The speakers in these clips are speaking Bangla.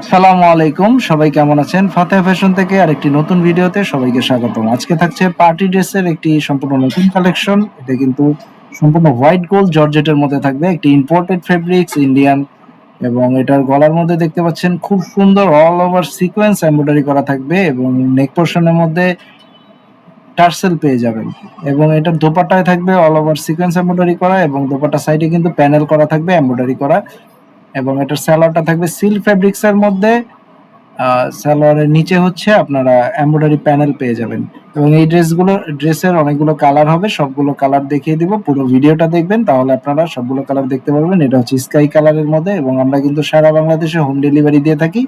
সালামু আলাইকুম, সবাই কেমন আছেন? ফাতেহা ফ্যাশন থেকে আরেকটি নতুন ভিডিওতে সবাইকে স্বাগতম। আজকে থাকছে পার্টি ড্রেসের একটি সম্পূর্ণ নতুন কালেকশন। এটা কিন্তু সম্পূর্ণ হোয়াইট গোল্ড জর্জেটের মধ্যে থাকবে। একটি ইম্পোর্টেড ফেব্রিক্স ইন্ডিয়ান, এবং এটার গলার মধ্যে দেখতে পাচ্ছেন খুব সুন্দর অল ওভার সিকোয়েন্স এমব্রয়ডারি করা থাকবে, এবং নেক পোর্শনের মধ্যে টার্সেল পেয়ে যাবেন। এবং এটার দোপাট্টায় থাকবে অল ওভার সিকোয়েন্স এমব্রয়ডারি করা, এবং দোপাট্টা সাইডে কিন্তু প্যানেল করা থাকবে এমব্রয়ডারি করা। এবং এটার সালোয়ারটা থাকবে সিল্ক ফেব্রিক্স এর মধ্যে। সালোয়ারের নিচে হচ্ছে আপনারা এমব্রয়ডারি প্যানেল পেয়ে যাবেন। এবং এই ড্রেসের অনেকগুলো কালার হবে, সবগুলো কালার দেখিয়ে দিব। পুরো ভিডিওটা দেখবেন, তাহলে আপনারা সবগুলো কালার দেখতে পারবেন। এটা হচ্ছে স্কাই কালারের মধ্যে, এবং আমরা কিন্তু সারা বাংলাদেশে হোম ডেলিভারি দিয়ে থাকি।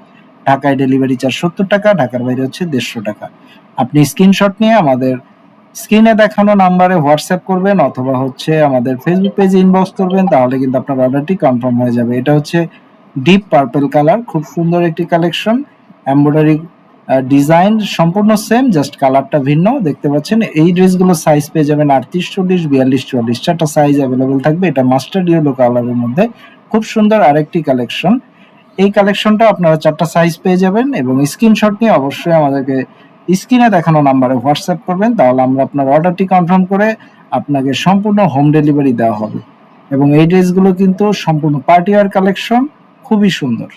ঢাকায় ডেলিভারি চার্জ ৭০ টাকা, ঢাকার বাইরে হচ্ছে ১৫০ টাকা। আপনি স্ক্রিনশট নিয়ে আমাদের স্ক্রিনে দেখানো নাম্বারে হোয়াটসঅ্যাপ করবেন, অথবা হচ্ছে আমাদের ফেসবুক পেজে ইনবক্স করবেন, তাহলে কিন্তু আপনার অর্ডারটি কনফার্ম হয়ে যাবে। এটা হচ্ছে ডিপ পার্পল কালার, খুব সুন্দর একটি কালেকশন। এমব্রয়ডারি ডিজাইন সম্পূর্ণ সেম, জাস্ট কালারটা ভিন্ন। দেখতে পাচ্ছেন এই ড্রেসগুলো সাইজ পেয়ে যাবেন ৩৮, ৪০, ৪২, ৪৪, চারটা সাইজ অ্যাভেলেবেল থাকবে। এটা মাস্টার্ড ইয়েলো কালারের মধ্যে খুব সুন্দর আরেকটি কালেকশন। এই কালেকশনটা আপনারা চারটা সাইজ পেয়ে যাবেন, এবং স্ক্রিনশট নিয়ে অবশ্যই আমাদেরকে স্ক্রিনে দেখানো নাম্বারে হোয়াটসঅ্যাপ করবেন, তাহলে আমরা আপনার অর্ডারটি কনফার্ম করে আপনাকে সম্পূর্ণ হোম ডেলিভারি দেওয়া হবে। এবং এই ড্রেসগুলো কিন্তু সম্পূর্ণ পার্টি ওয়্যার কালেকশন, খুবই সুন্দর।